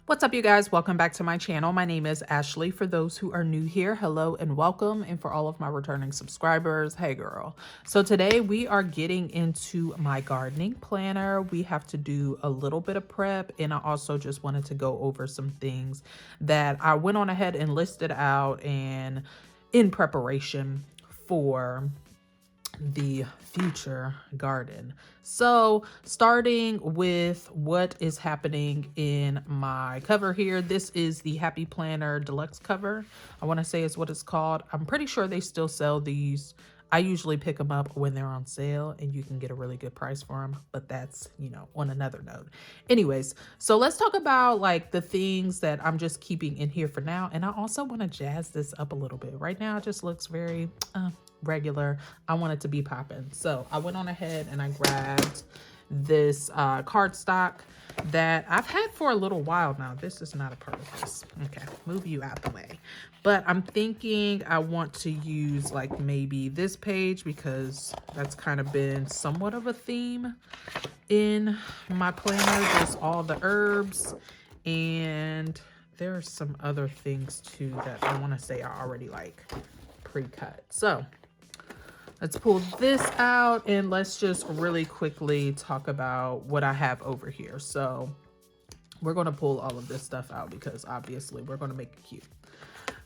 What's up, you guys? Welcome back to my channel. My name is Ashley. For those who are new here, hello and welcome. And for all of my returning subscribers, hey girl. So today we are getting into my gardening planner. We have to do a little bit of prep, and I also just wanted to go over some things that I went on ahead and listed out and in preparation for the future garden. So starting with what is happening in my cover here, this is the Happy Planner Deluxe cover. I want to say is what it's called. I'm pretty sure they still sell these. I usually pick them up when they're on sale and you can get a really good price for them, but that's, on another note. Anyways, so let's talk about like the things that I'm just keeping in here for now. And I also want to jazz this up a little bit. Right now it just looks very regular. I want it to be popping. So I went on ahead and I grabbed this cardstock that I've had for a little while now. This is not a part of this. Okay, move you out the way. But I'm thinking I want to use like maybe this page because that's kind of been somewhat of a theme in my planner. Just all the herbs, and there are some other things too that I want to say are already like pre-cut. So let's pull this out and let's just really quickly talk about what I have over here. So we're going to pull all of this stuff out because obviously we're going to make it cute.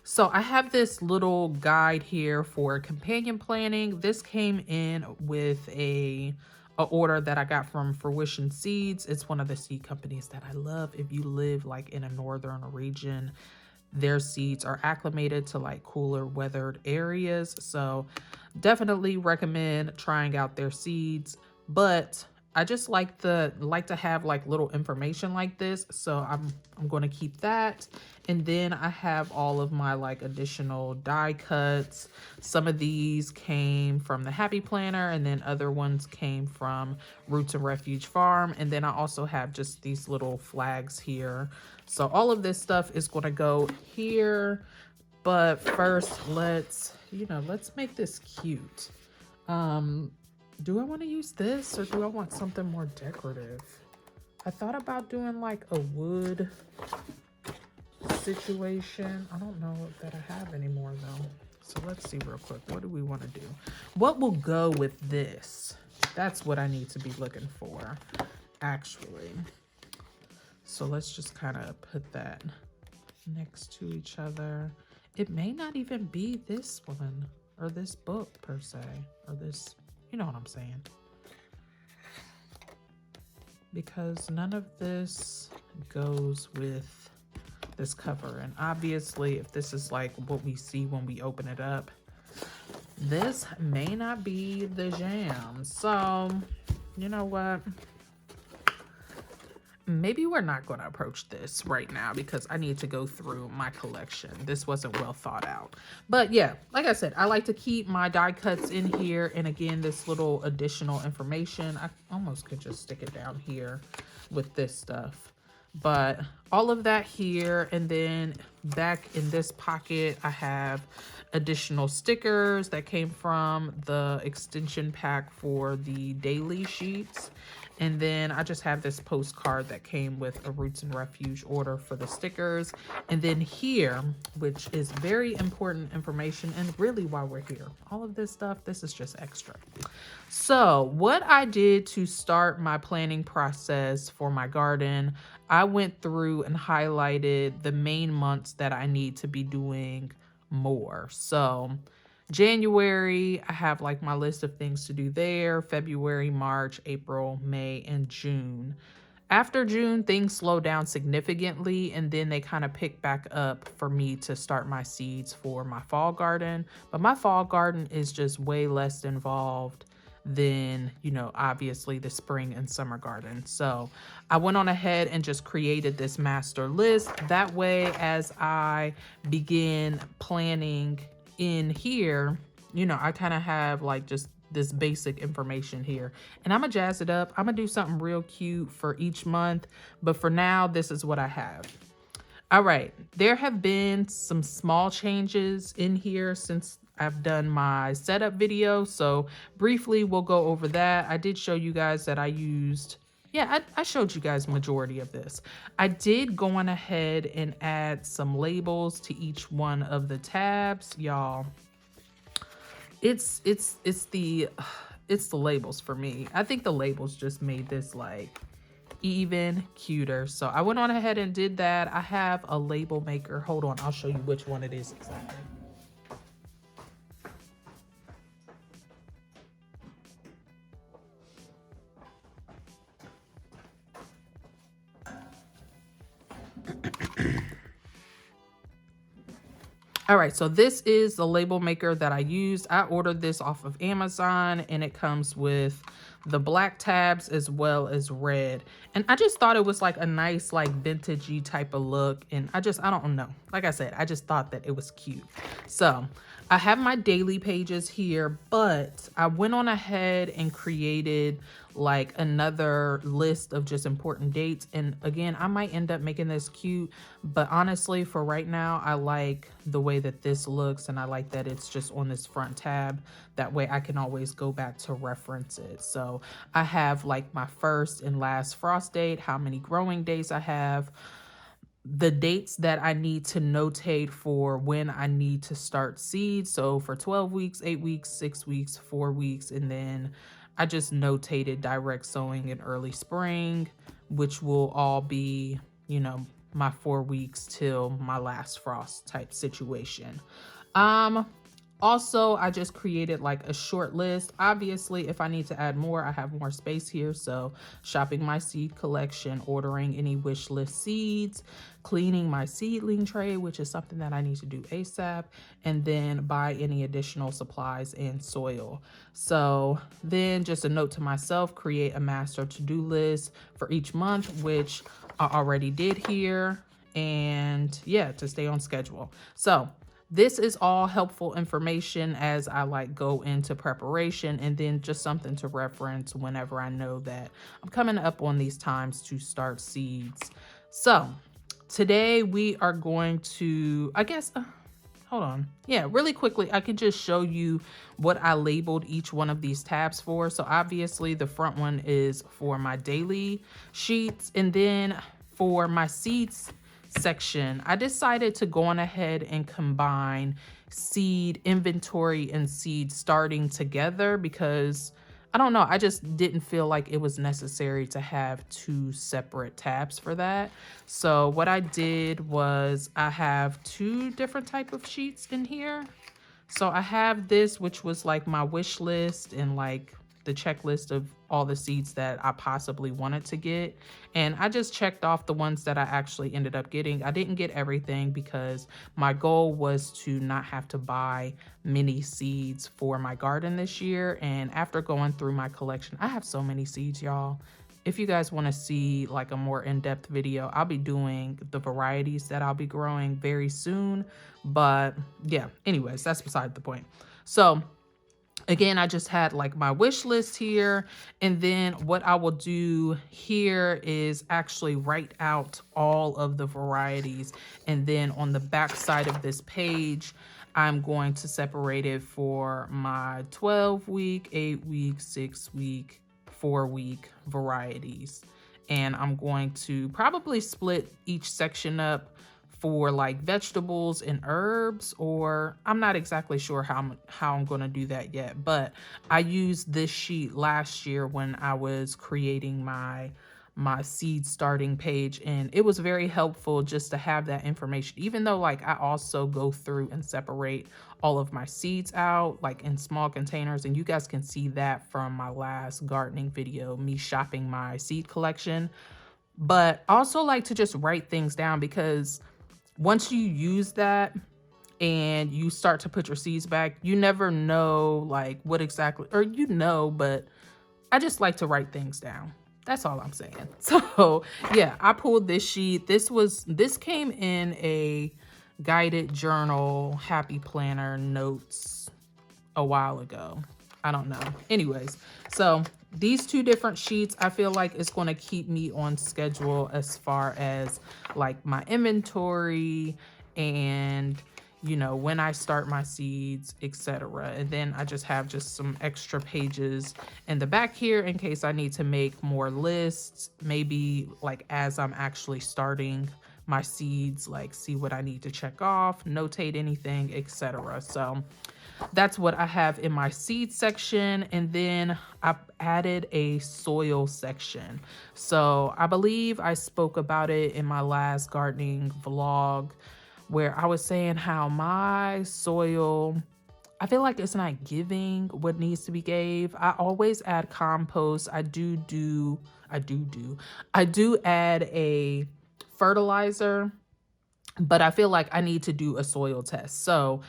So I have this little guide here for companion planting. This came in with a order that I got from Fruition Seeds. It's one of the seed companies that I love. If you live like in a northern region, their seeds are acclimated to like cooler weathered areas. So definitely recommend trying out their seeds. But I just like to have like little information like this. So I'm going to keep that. And then I have all of my like additional die cuts. Some of these came from the Happy Planner, and then other ones came from Roots and Refuge Farm. And then I also have just these little flags here. So all of this stuff is going to go here. But first, let's make this cute. Do I want to use this or do I want something more decorative? I thought about doing like a wood situation. I don't know that I have anymore though. So let's see real quick. What do we want to do? What will go with this? That's what I need to be looking for, actually. So let's just kind of put that next to each other. It may not even be this one or this book per se, or this, you know what I'm saying? Because none of this goes with this cover. And obviously, if this is like what we see when we open it up, this may not be the jam. So, you know what? Maybe we're not going to approach this right now because I need to go through my collection. This wasn't well thought out. But yeah, like I said, I like to keep my die cuts in here. And again, this little additional information, I almost could just stick it down here with this stuff. But all of that here, and then back in this pocket, I have additional stickers that came from the extension pack for the daily sheets. And then I just have this postcard that came with a Roots and Refuge order for the stickers. And then here, which is very important information, and really why we're here, all of this stuff, this is just extra. So what I did to start my planning process for my garden, I went through and highlighted the main months that I need to be doing more. So January, I have like my list of things to do there. February, March, April, May, and June. After June, things slow down significantly, and then they kind of pick back up for me to start my seeds for my fall garden. But my fall garden is just way less involved than, obviously the spring and summer garden. So I went on ahead and just created this master list. That way, as I begin planning in here, I kind of have like just this basic information here, and I'm gonna jazz it up. I'm gonna do something real cute for each month, but for now, this is what I have. All right, there have been some small changes in here since I've done my setup video, so briefly we'll go over that. I did show you guys that I used Yeah, I showed you guys majority of this. I did go on ahead and add some labels to each one of the tabs, y'all. It's the it's the labels for me. I think the labels just made this like even cuter. So I went on ahead and did that. I have a label maker. Hold on, I'll show you which one it is exactly. All right, so this is the label maker that I used. I ordered this off of Amazon, and it comes with the black tabs as well as red. And I just thought it was like a nice, like vintagey type of look. And I don't know. Like I said, I just thought that it was cute. So I have my daily pages here, but I went on ahead and created like another list of just important dates. And again, I might end up making this cute, but honestly, for right now, I like the way that this looks, and I like that it's just on this front tab. That way I can always go back to reference it. So I have like my first and last frost date, how many growing days I have, the dates that I need to notate for when I need to start seeds. So for 12 weeks, 8 weeks, 6 weeks, 4 weeks, and then I just notated direct sowing in early spring, which will all be, you know, my 4 weeks till my last frost type situation. Also, I just created like a short list. Obviously, if I need to add more, I have more space here. So shopping my seed collection, ordering any wish list seeds, cleaning my seedling tray, which is something that I need to do ASAP, and then buy any additional supplies and soil. So then just a note to myself, create a master to-do list for each month, which I already did here. And yeah, to stay on schedule. So this is all helpful information as I like go into preparation, and then just something to reference whenever I know that I'm coming up on these times to start seeds. So today we are going to, I guess, hold on. Yeah, really quickly, I can just show you what I labeled each one of these tabs for. So obviously the front one is for my daily sheets, and then for my seeds section, I decided to go on ahead and combine seed inventory and seed starting together because I don't know, I just didn't feel like it was necessary to have two separate tabs for that. So what I did was I have two different type of sheets in here. So I have this, which was like my wish list and like the checklist of all the seeds that I possibly wanted to get. And I just checked off the ones that I actually ended up getting. I didn't get everything because my goal was to not have to buy many seeds for my garden this year. And after going through my collection, I have so many seeds, y'all. If you guys want to see like a more in-depth video, I'll be doing the varieties that I'll be growing very soon. But yeah, anyways, that's beside the point. So again, I just had like my wish list here, and then what I will do here is actually write out all of the varieties, and then on the back side of this page, I'm going to separate it for my 12-week, 8-week, 6-week, 4-week varieties. And I'm going to probably split each section up for like vegetables and herbs, or I'm not exactly sure how I'm going to do that yet, but I used this sheet last year when I was creating my seed starting page, and it was very helpful just to have that information, even though like I also go through and separate all of my seeds out like in small containers, and you guys can see that from my last gardening video, me shopping my seed collection. But I also like to just write things down, because once you use that and you start to put your seeds back, you never know like what exactly, or you know, but I just like to write things down. That's all I'm saying. So yeah, I pulled this sheet. This came in a guided journal, happy planner notes a while ago. I don't know. Anyways, so these two different sheets, I feel like it's going to keep me on schedule as far as like my inventory and, you know, when I start my seeds, etc. And then I just have just some extra pages in the back here in case I need to make more lists, maybe like as I'm actually starting my seeds, like see what I need to check off, notate anything, etc. So that's what I have in my seed section. And then I added a soil section. So I believe I spoke about it in my last gardening vlog where I was saying how my soil, I feel like it's not giving what needs to be gave. I always add compost. I do add a fertilizer, but I feel like I need to do a soil test. So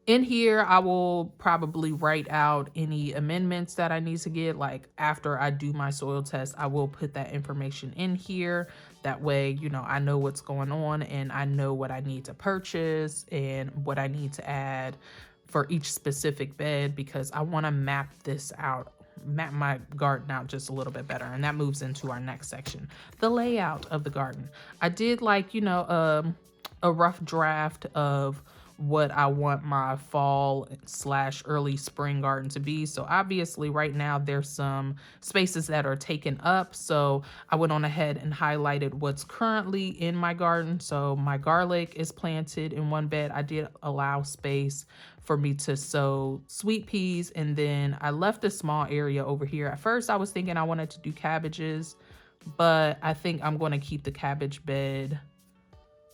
in here, I will probably write out any amendments that I need to get. Like after I do my soil test, I will put that information in here. That way, you know, I know what's going on and I know what I need to purchase and what I need to add for each specific bed, because I want to map this out, map my garden out just a little bit better. And that moves into our next section, the layout of the garden. I did like, you know, a rough draft of what I want my fall / early spring garden to be. So obviously right now there's some spaces that are taken up. So I went on ahead and highlighted what's currently in my garden. So my garlic is planted in one bed. I did allow space for me to sow sweet peas. And then I left a small area over here. At first I was thinking I wanted to do cabbages, but I think I'm going to keep the cabbage bed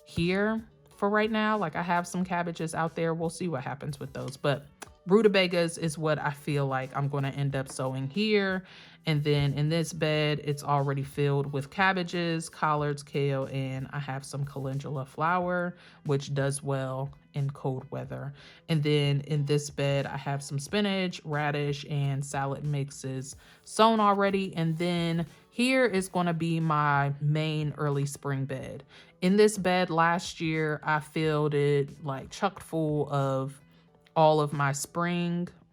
here for right now. Like I have some cabbages out there. We'll see what happens with those. But rutabagas is what I feel like I'm going to end up sowing here. And then in this bed, it's already filled with cabbages, collards, kale, and I have some calendula flower, which does well in cold weather. And then in this bed, I have some spinach, radish, and salad mixes sown already. And then here is going to be my main early spring bed. In this bed last year, I filled it like chock full of all of my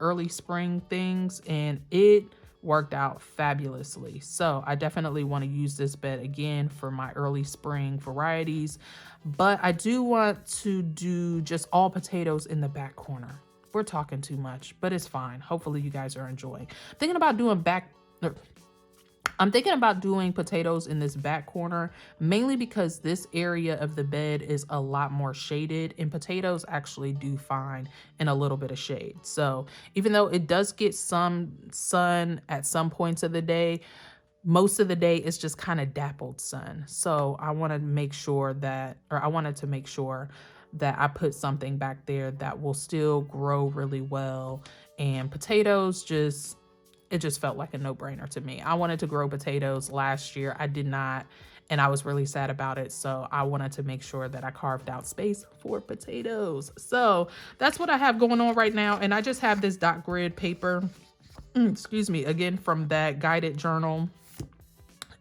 early spring things, and it worked out fabulously. So I definitely want to use this bed again for my early spring varieties, but I do want to do just all potatoes in the back corner. We're talking too much, but it's fine. Hopefully you guys are enjoying. I'm thinking about doing potatoes in this back corner, mainly because this area of the bed is a lot more shaded, and potatoes actually do fine in a little bit of shade. So even though it does get some sun at some points of the day, most of the day it's just kind of dappled sun. So I wanted to make sure that I put something back there that will still grow really well. And potatoes it just felt like a no-brainer to me. I wanted to grow potatoes last year. I did not, and I was really sad about it. So I wanted to make sure that I carved out space for potatoes. So that's what I have going on right now. And I just have this dot grid paper, excuse me, again, from that guided journal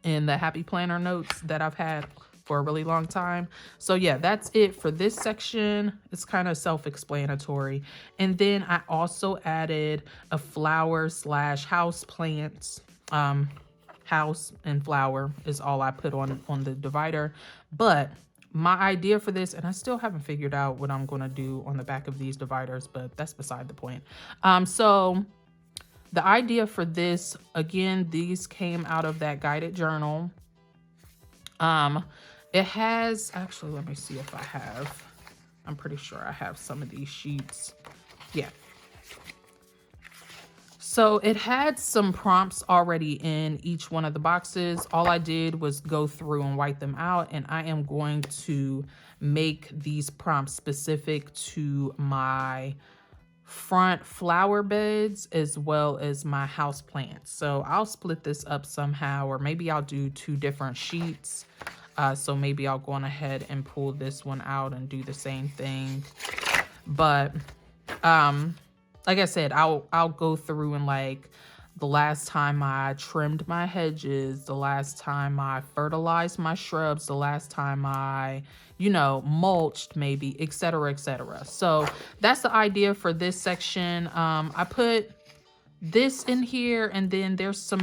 and the happy planner notes that I've had for a really long time. So yeah, that's it for this section. It's kind of self-explanatory. And then I also added a flower / house plants. House and flower is all I put on the divider. But my idea for this, and I still haven't figured out what I'm going to do on the back of these dividers, but that's beside the point. So the idea for this, again, these came out of that guided journal. It has, actually, let me see if I have, I'm pretty sure I have some of these sheets. Yeah. So it had some prompts already in each one of the boxes. All I did was go through and write them out, and I am going to make these prompts specific to my front flower beds as well as my house plants. So I'll split this up somehow, or maybe I'll do 2 different sheets. So maybe I'll go on ahead and pull this one out and do the same thing. But like I said, I'll go through and like the last time I trimmed my hedges, the last time I fertilized my shrubs, the last time I, you know, mulched maybe, etc., etc. So that's the idea for this section. I put this in here, and then there's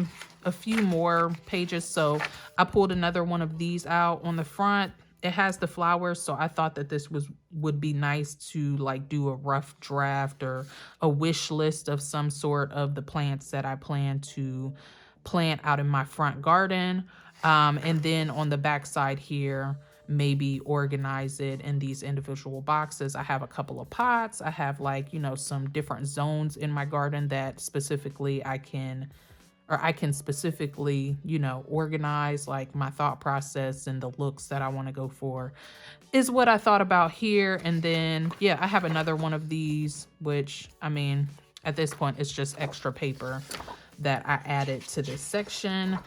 a few more pages. So I pulled another one of these out on the front. it has the flowers, so I thought that this would be nice to like do a rough draft or a wish list of some sort of the plants that I plan to plant out in my front garden. And then on the back side here, maybe organize it in these individual boxes. I have a couple of pots. I have like, you know, some different zones in my garden that specifically I can specifically, you know, organize like my thought process and the looks that I want to go for is what I thought about here. And then, yeah, I have another one of these, which, I mean, at this point, it's just extra paper that I added to this section.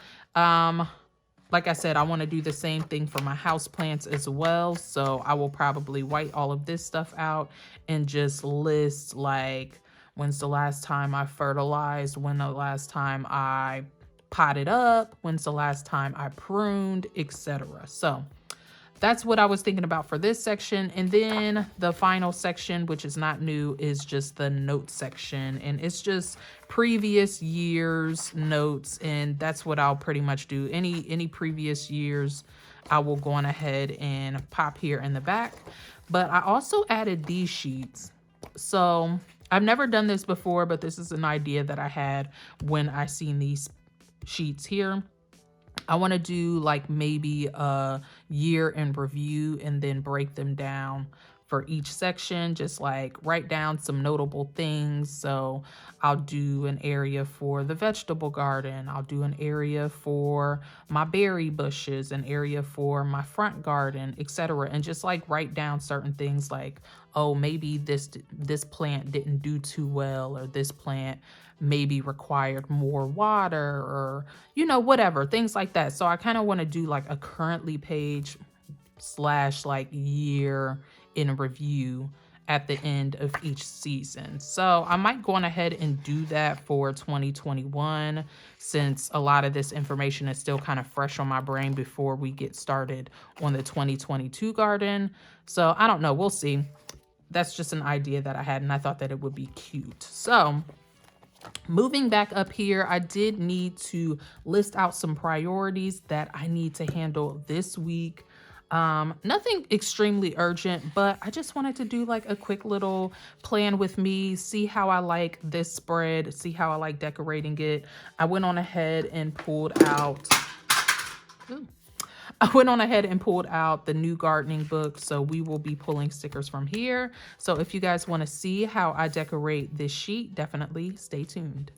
Like I said, I want to do the same thing for my house plants as well. So I will probably white all of this stuff out and just list like, when's the last time I fertilized? When the last time I potted up? When's the last time I pruned, etc. So that's what I was thinking about for this section. And then the final section, which is not new, is just the note section. And it's just previous years notes. And that's what I'll pretty much do. Any previous years, I will go on ahead and pop here in the back. But I also added these sheets. So I've never done this before, but this is an idea that I had when I seen these sheets here. I want to do like maybe a year in review and then break them down for each section, just like write down some notable things. So I'll do an area for the vegetable garden. I'll do an area for my berry bushes, an area for my front garden, etc. And just like write down certain things like, oh, maybe this plant didn't do too well, or this plant maybe required more water, or, you know, whatever, things like that. So I kind of want to do like a currently page / like year in review at the end of each season. So I might go on ahead and do that for 2021, since a lot of this information is still kind of fresh on my brain before we get started on the 2022 garden. So I don't know, we'll see. That's just an idea that I had, and I thought that it would be cute. So moving back up here, I did need to list out some priorities that I need to handle this week. Nothing extremely urgent, but I just wanted to do like a quick little plan with me, see how I like this spread, see how I like decorating it. I went on ahead and pulled out the new gardening book, so we will be pulling stickers from here. So if you guys want to see how I decorate this sheet, definitely stay tuned.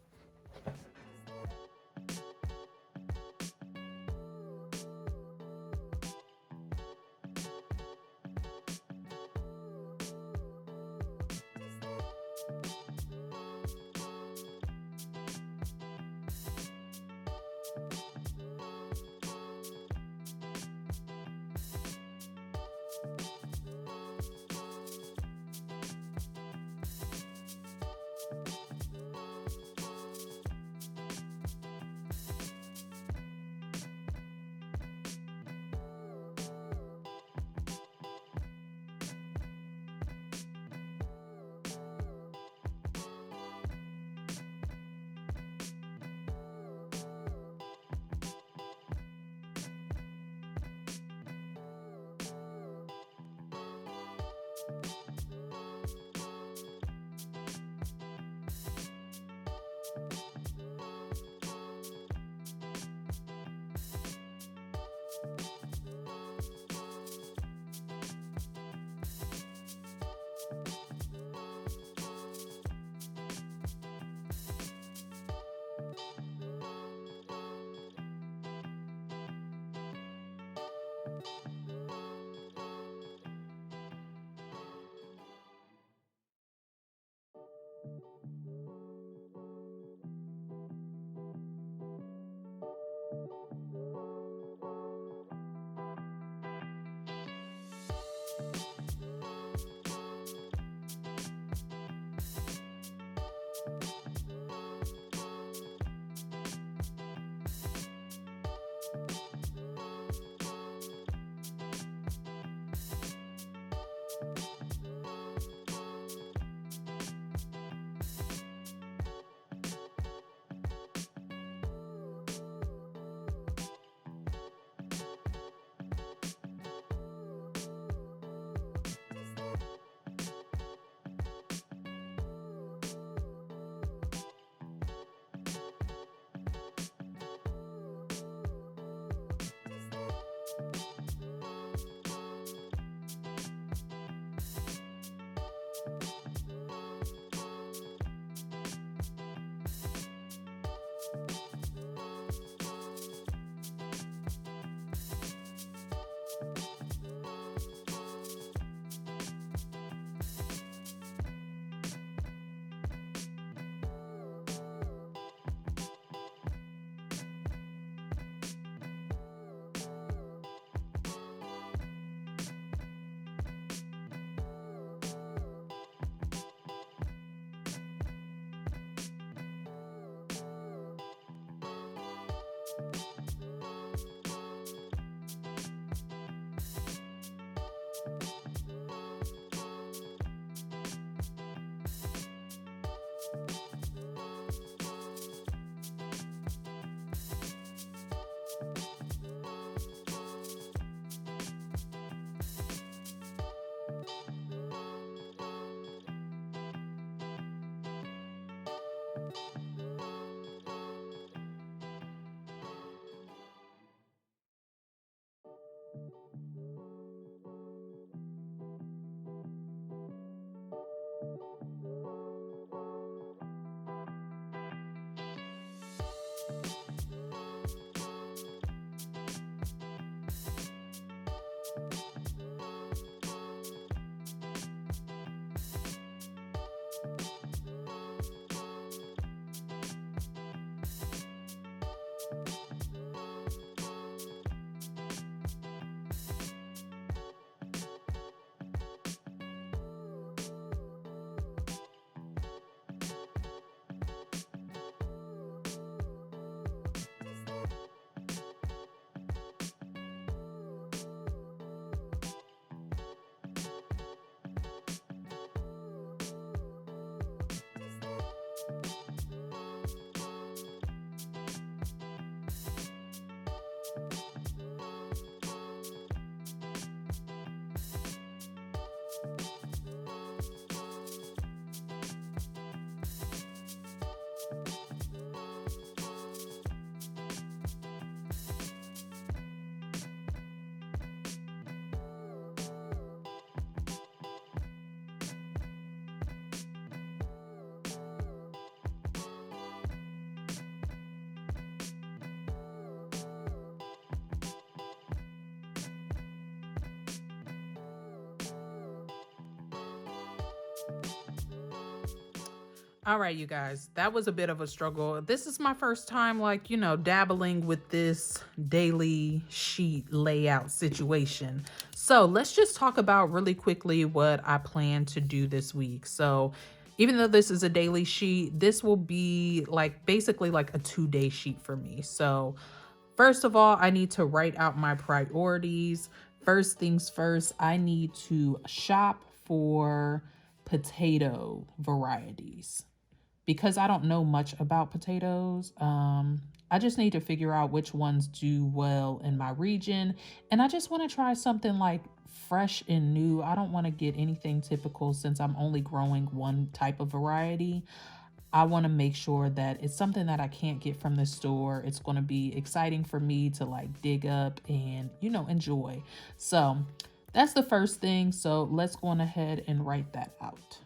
All right, you guys, that was a bit of a struggle. This is my first time, like, dabbling with this daily sheet layout situation. So let's just talk about really quickly what I plan to do this week. So even though this is a daily sheet, this will be like basically like a 2-day sheet for me. So first of all, I need to write out my priorities. First things first, I need to shop for potato varieties. Because I don't know much about potatoes, I just need to figure out which ones do well in my region. And I just want to try something like fresh and new. I don't want to get anything typical since I'm only growing one type of variety. I want to make sure that it's something that I can't get from the store. It's going to be exciting for me to like dig up and, enjoy. So that's the first thing. So let's go on ahead and write that out.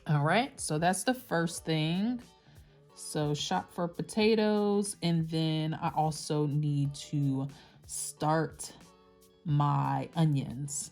All right, so that's the first thing. So shop for potatoes, and then I also need to start my onions.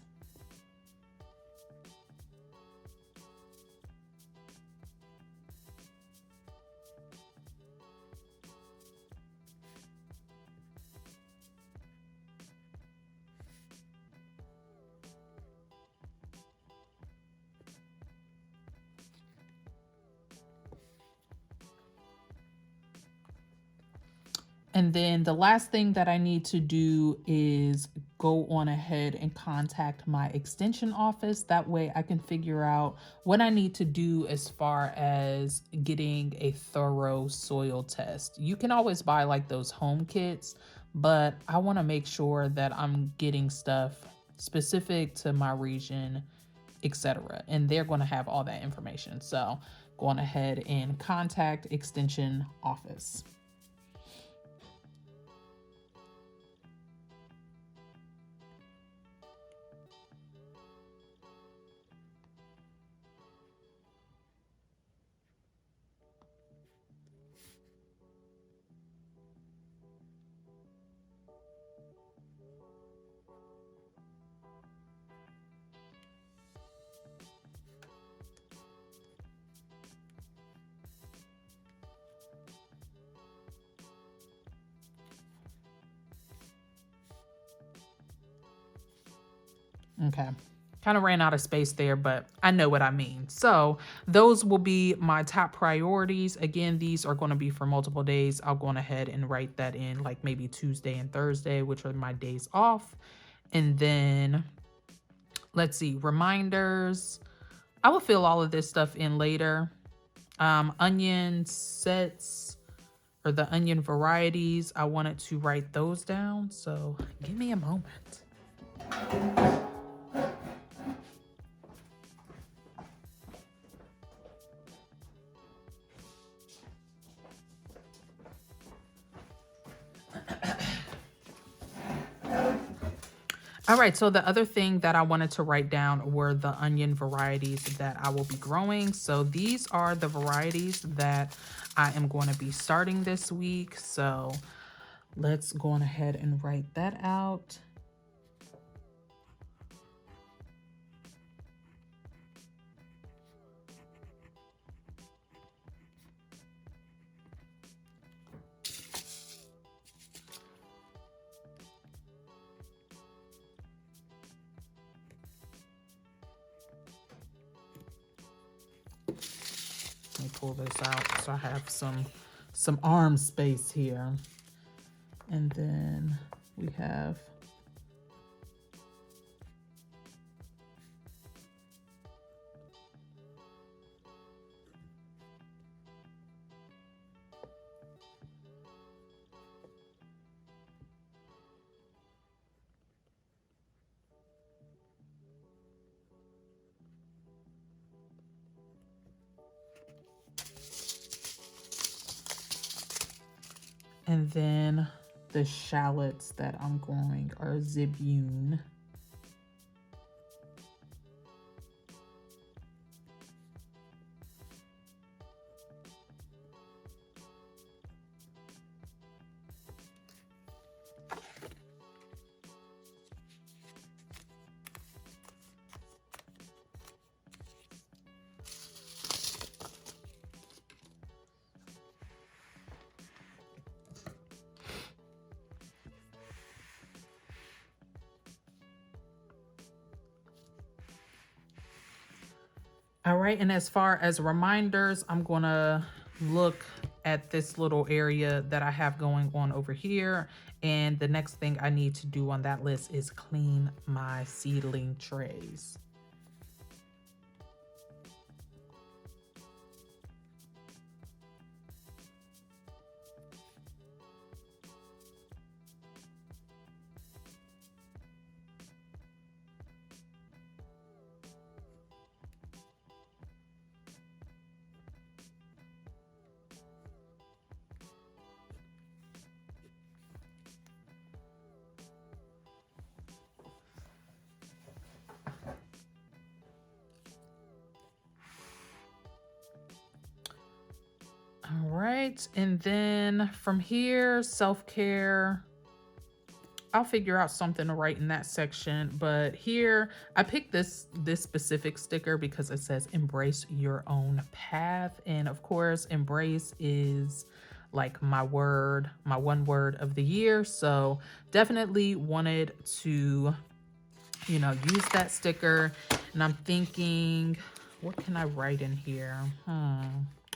And then the last thing that I need to do is go on ahead and contact my extension office. That way I can figure out what I need to do as far as getting a thorough soil test. You can always buy like those home kits, but I want to make sure that I'm getting stuff specific to my region, etc. And they're going to have all that information. So go on ahead and contact extension office. Okay. Kind of ran out of space there, but I know what I mean. So those will be my top priorities. Again, these are going to be for multiple days. I'll go on ahead and write that in like maybe Tuesday and Thursday, which are my days off. And then let's see, reminders. I will fill all of this stuff in later. Onion sets or the onion varieties, I wanted to write those down. So give me a moment. All right, so the other thing that I wanted to write down were the onion varieties that I will be growing. So these are the varieties that I am going to be starting this week. So let's go on ahead and write that out. Let me pull this out so I have some arm space here. And then we have and then the shallots that I'm growing are zibune. All right, and as far as reminders, I'm gonna look at this little area that I have going on over here. And the next thing I need to do on that list is clean my seedling trays. All right, and then from here, self-care, I'll figure out something to write in that section. But here, I picked this specific sticker because it says embrace your own path. And of course, embrace is like my one word of the year. So definitely wanted to, you know, use that sticker. And I'm thinking, what can I write in here?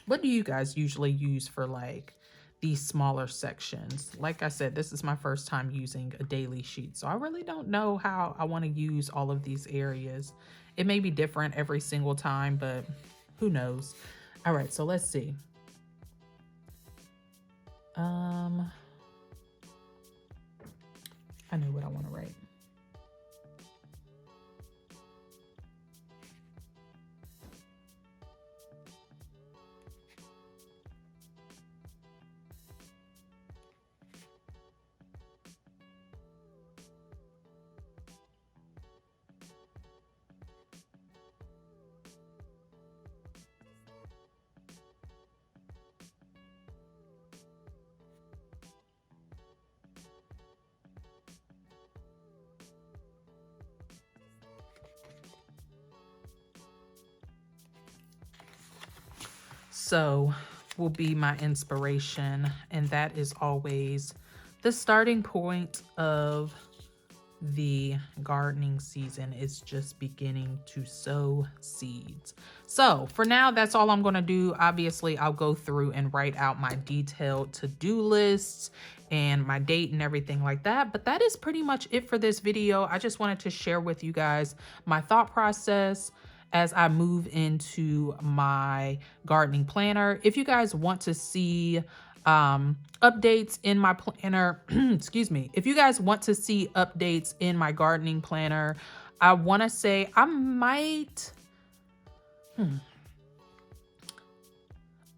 What do you guys usually use for like these smaller sections? Like I said, this is my first time using a daily sheet, so I really don't know how I want to use all of these areas. It may be different every single time, but who knows? All right, so let's see. I know what I want to write. So will be my inspiration, and that is always the starting point of the gardening season. Is just beginning to sow seeds. So for now, that's all I'm going to do. Obviously, I'll go through and write out my detailed to-do lists and my date and everything like that. But that is pretty much it for this video. I just wanted to share with you guys my thought process as I move into my gardening planner. If you guys want to see updates in my planner, excuse me, if you guys want to see updates in my gardening planner, I want to say I might,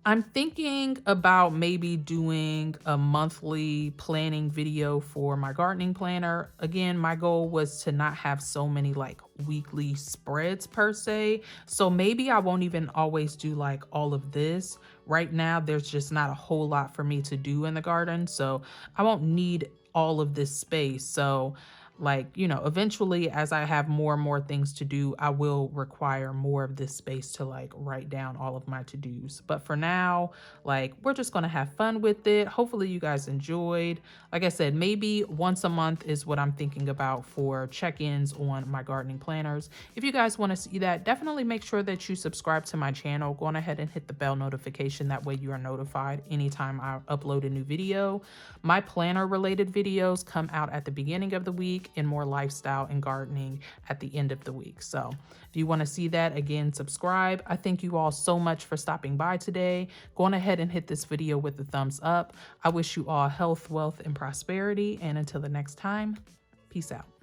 I'm thinking about maybe doing a monthly planning video for my gardening planner. Again, my goal was to not have so many like weekly spreads per se. So maybe I won't even always do like all of this. Right now, there's just not a whole lot for me to do in the garden. So I won't need all of this space. So like, you know, eventually as I have more and more things to do, I will require more of this space to like write down all of my to-dos. But for now, like, we're just going to have fun with it. Hopefully you guys enjoyed. Like I said, maybe once a month is what I'm thinking about for check-ins on my gardening planners. If you guys want to see that, definitely make sure that you subscribe to my channel. Go on ahead and hit the bell notification. That way you are notified anytime I upload a new video. My planner related videos come out at the beginning of the week and more lifestyle and gardening at the end of the week. So if you want to see that, again, subscribe. I thank you all so much for stopping by today. Go on ahead and hit this video with a thumbs up. I wish you all health, wealth, and prosperity. And until the next time, peace out.